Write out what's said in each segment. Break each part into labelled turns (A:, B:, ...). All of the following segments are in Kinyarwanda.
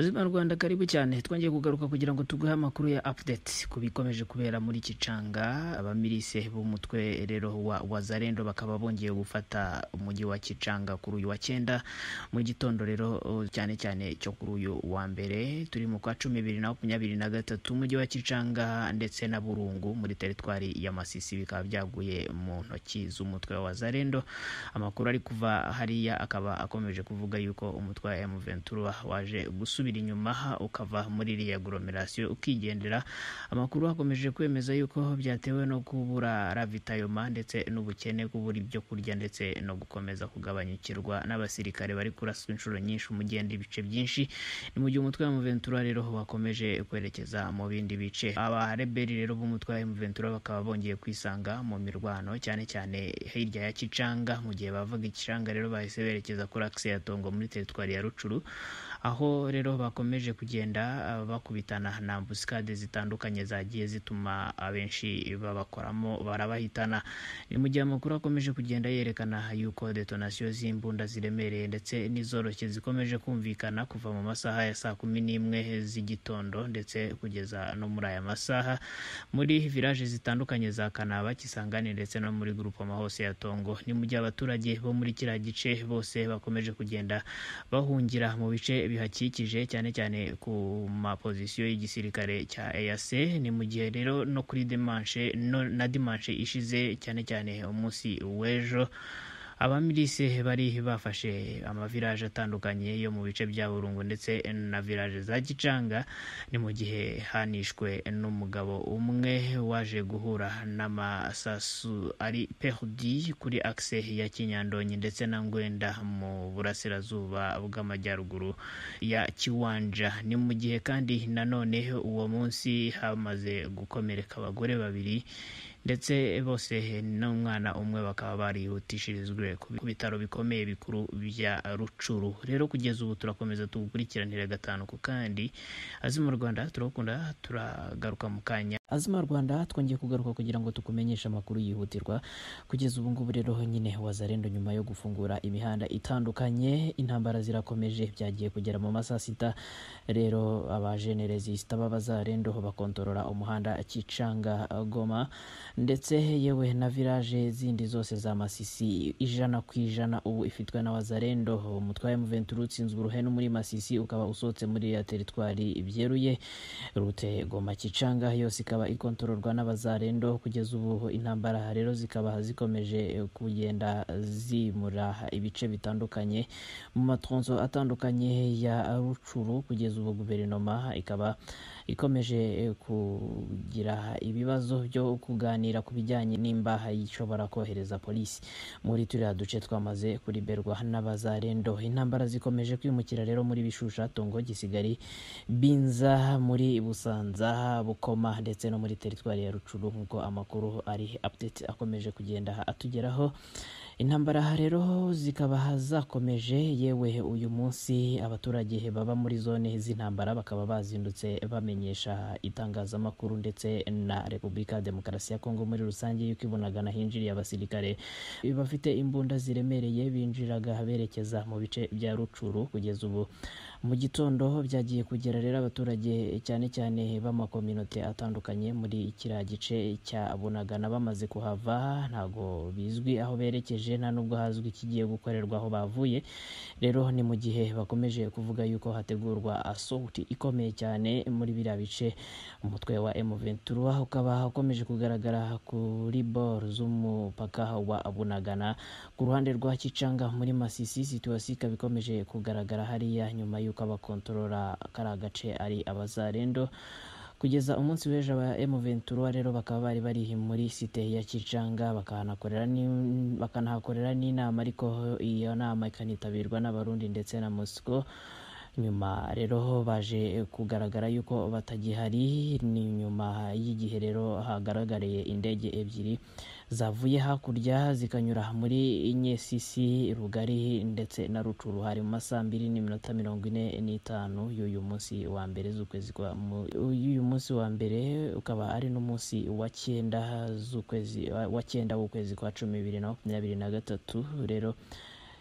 A: Azima Rwanda karibu cyane twongeye kugaruka kugira ngo tuguhe amakuru ya update kubikomeje kubera muri Kicanga. Abamirise b'umutwe rero wa Wazalendo bakaba bongeye gufata umujyi wa Kicanga kuri uyu wa 9 mu gitondo rero cyane cyo kuri uyu wa mbere. Turi mu kwa 2023 umujyi wa Kicanga ndetse na Burungu muri teritwari ya Masisi bikaba byaguye mu ntoki z'umutwe wa Wazalendo. Amakuru ari kuva hariya akaba akomeje kuvuga yuko umutwe wa M23 waje gusubira inyuma ukava muri iriya agglomeration ukigendera. Amakuru akomeje kwemeza yuko byatewe no kubura ravitayoma ndetse n'ubukene kubura ibyo kurya ndetse no gukomeza kugabanyukirwa n'abasirikare bari kuraswa inshuro nyinshi umugenda ibice byinshi. Ni mu gihe umutwe wa M23 rero wakomeje kwerekeza mu bindi bice. Aba rebeli rero b'umutwe wa M23 bakaba bongeye kwisanga mu mirwano cyane hirya ya Kicanga. Mu gihe bavuga Kicanga rero bahise berekeza kuri axe ya Tongo muri teritwari ya Rucuru, aho rero bakomeje kugenda bakubitana na ambuscade zitandukanye zagiye zituma abenshi babakoramo barabahitana. Ni mu gihe amakuru akomeje kugenda yerekana yuko detonation z'imbunda ziremereye ndetse n'izoroshye zikomeje kumvikana kuva mu masaha ya saa 11 z'igitondo ndetse kugeza no muri aya masaha muri village zitandukanye za Kanaba, Kisangani ndetse no muri groupe hose ya Tongo. Ni mu gihe abaturage bo muri kira gice bose bakomeje kugenda bahungira mu bice bihakikije cyane ku mapozisiyo y'igisirikare cya EAC. Ni mu gihe rero no kuri dimanche na dimanche ishize cyane umunsi w'ejo abamirise bari bafashe amavirage atandukanye yo mu bice bya Burungu ndetse na village za Kicanga. Ni mu gihe hanishwe n'umugabo umwe waje guhura n'amasasu ari perdi kuri axe ya Kinyandonyi ndetse na Ngwenda mu burasirazuba bw'amajyaruguru ya Kiwanja. Ni mu gihe kandi nanone uwo munsi hamaze gukomereka abagore babiri ndetse bose n'umwana umwe bakaba barihutishirizwe ku bitaro bikomeye bikuru bya Rucuru. Rero kugeza ubu turakomeza tugukurikiranira gatanu ku kandi. Azima Rwanda turakunda turagaruka mu kanya. Azima Rwanda twongeye kugaruka kugira ngo tukumenyeshe amakuru yihutirwa. Kugeza ubu ngubu rero nyine Wazalendo nyuma yo gufungura imihanda itandukanye, intambara zirakomeje byagiye kugera mu masaa 6. Rero abajenerezista b'Abazalendo bakontorora umuhanda Kicanga Goma ndetse yewe na village zindi zose za Masisi 100% ubu ifitwe na Wazalendo. Umutwe wa M23 utsinzwe uruhenu muri Masisi ukaba usotse muri ya teritwari byeruye. Rute Goma Kicanga yose ikaba ikontororwa n'Abazalendo. Kugeza ubu intambara rero zikaba zikomeje kugenda zimura ibice bitandukanye mu matronzo atandukanye ya Rucuru. Kugeza ubu guverinoma ikaba ikomeje kugira ibibazo byo kuganira ku bijyanye n'imbaha ishobora kohereza polisi muri turiya duce twamaze kuriberwa n'Abazalendo. Intambara zikomeje kwimukira rero muri Bishusha, Tongo, Gisigari, Binza, muri Busanza, Bukoma ndetse no muri teritwari ya Rucuru nk'uko amakuru ari update akomeje kugenda atugeraho. Intambara rero zikaba zakomeje, yewe uyu munsi abaturage baba muri zone z'intambara bakaba bazindutse bamenyesha itangazamakuru ndetse na Repubulika Demokarasi ya Kongo muri rusange yuko ibonagana hinjiriye abasirikare bafite imbunda ziremereye binjiraga berekeza mu bice bya Rucuru. Kugeza ubu mu gitondo byagiye kugera rero abaturage cyane b'amakominote atandukanye muri kiriya gice cya Bunagana bamaze kuhava, ntago bizwi aho berekeje nta nubwo hazwi ikigiye gukorerwa aho bavuye. Rero ni mu gihe bakomeje kuvuga yuko hategurwa assault ikomeye cyane muri biriya bice. Umutwe wa M23 ukaba ukomeje kugaragara kuri bord z'umupaka wa Bunagana ku ruhande rwa Kicanga muri Masisi. Situation ikaba ikomeje kugaragara hariya nyuma yuko abakontorora kara gace ari Abazalendo. Kugeza umunsi w'ejo aba M23 rero bakaba bari muri site ya Kicanga bakanahakorera n'inama, ariko iyo nama ikanitabirwa n'Abarundi ndetse na Moscow. Nyuma rero baje kugaragara yuko batagihari. Ni nyuma y'igihe rero hagaragariye indege ebyiri zavuye hakurya zikanyura muri Nyesisi, Rugari ndetse na Rucuru. Hari mu masaha 2:45 y'uyu munsi wa mbere z'ukwezi kwa uyu munsi wa mbere ukaba ari n'umunsi wa 9 w'ukwezi kwa 10 2023. Rero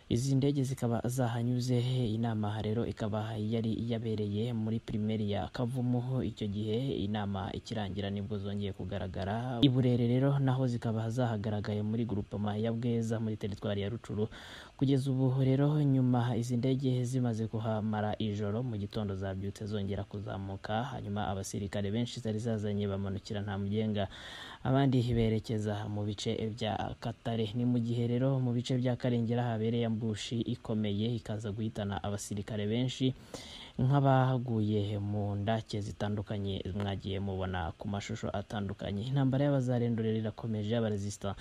A: Izi ndege zikaba zahanyuze. Inama rero ikaba yari yabereye muri primeri ya Kavumu. Icyo gihe inama ikirangira nibwo zongeye kugaragara i Burere rero, naho zikaba zahagaragaye muri groupement ya Bweza muri teritwari ya Rucuru. Kugeza ubu rero nyuma izi ndege zimaze kuhamara ijoro, mu gitondo zabyutse zongera kuzamuka, hanyuma abasirikare benshi zari zazanye bamanukira nta mugenga, abandi berekeza mu bice bya Katare. Ni mu gihe rero mu bice bya Karengera habereye ambushi ikomeye ikaza guhitana abasirikare benshi nk'abaguye mu ndake zitandukanye mwagiye mubona ku mashusho atandukanye. Intambara y'abazarendo rero irakomeje, abaresista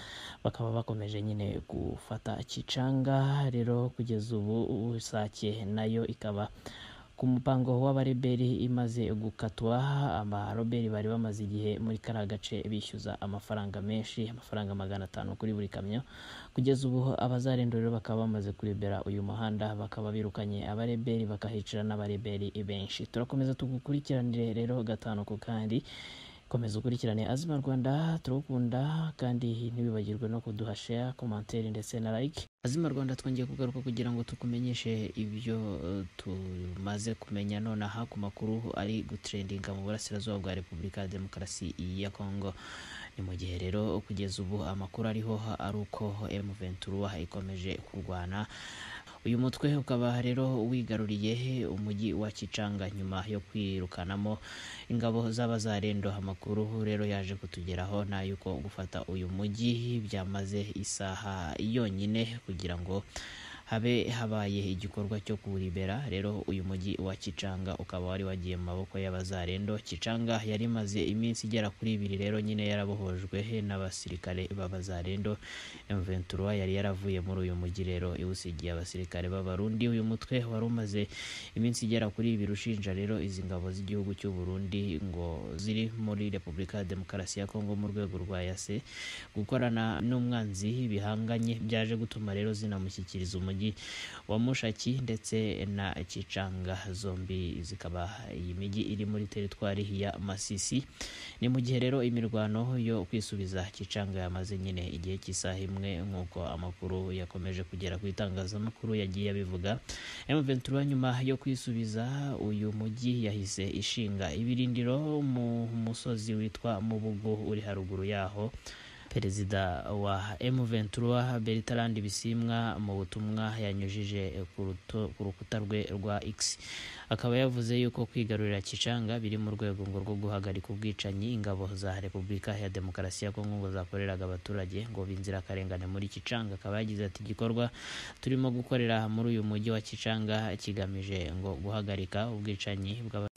A: bakaba bakomeje nyine gufata Kicanga. Rero kugeza ubu Sake nayo ikaba ku mupango w'abareberi imaze gukatwa. Abaroberi bari bamaze igihe muri kariya gace bishyuza amafaranga menshi, amafaranga 500 kuri buri kamyo. Kugeza ubu abazarendo rero bakaba bamaze kurebera uyu muhanda, bakaba birukanye abareberi bakahicira n'abareberi benshi. Turakomeza tugukurikiranire rero gatanu ku kandi. Komeza ukurikirane Azima Rwanda, turukunda kandi ntibibagirwe no kuduha share, commentaire ndetse na like. Azima Rwanda twongeye kugaruka kugira ngo tukumenyeshe ibyo tumaze kumenya nonaha ku makuru ari gutrendinga mu burasirazuba bwa Repubulika ya Demokarasi ya Kongo. Ni mu gihe rero kugeza ubu amakuru ariho ari uko M23 ikomeje kurwana. Uyu mutwe ukaba rero wigaruriye umujyi wa Kicanga nyuma yo kwirukanamo ingabo z'abazarendo. Amakuru rero yaje kutugeraho na yuko gufata uyu mujyi byamaze isaha yonyine kugira ngo habe habaye igikorwa cyo kuribera. Rero uyu mujyi wa Kicanga ukaba wari wagiye mu maboko y'abazarendo. Kicanga yari maze iminsi igera kuri 2 rero nyine yarabohojwe n'abasirikare b'abazarendo. M23 yari yaravuye muri uyu mujyi rero iwusigiye abasirikare b'Abarundi. Uyu mutwe wari umaze iminsi igera kuri 2 ushinja rero izi ngabo z'igihugu cy'u Burundi ngo ziri muri Repubulika ya Demokarasi ya Kongo mu rwego rwa yase gukorana n'umwanzi bihanganye, byaje gutuma rero zinamushyikiriza umujyi wa Mushaki ndetse na Kicanga. Zombi zikaba iyi migi iri muri teritwari ya Masisi. Ni mu gihe rero imirwano yo kwisubiza Kicanga yamaze nyine igihe cy'isaha imwe nk'uko amakuru yakomeje kugera ku itangazamakuru yagiye abivuga. M23 nyuma yo kwisubiza uyu mujyi yahise ishinga ibirindiro mu musozi witwa Mubugo uri haruguru yaho. Perezida wa M23 Bertrand Bisimwa mu butumwa yanyujije ku rukuta rwe rwa X akaba yavuze yuko kwigarurira Kicanga biri mu rwego ngo rwo guhagarika ubwicanyi ingabo za Repubulika ya Demokarasi ya Kongo ngo zakoreraga abaturage ngo binzira karengane muri Kicanga. Akaba yagize ati igikorwa turimo gukorera muri uyu mujyi wa Kicanga kigamije ngo guhagarika ubwicanyi bw'aba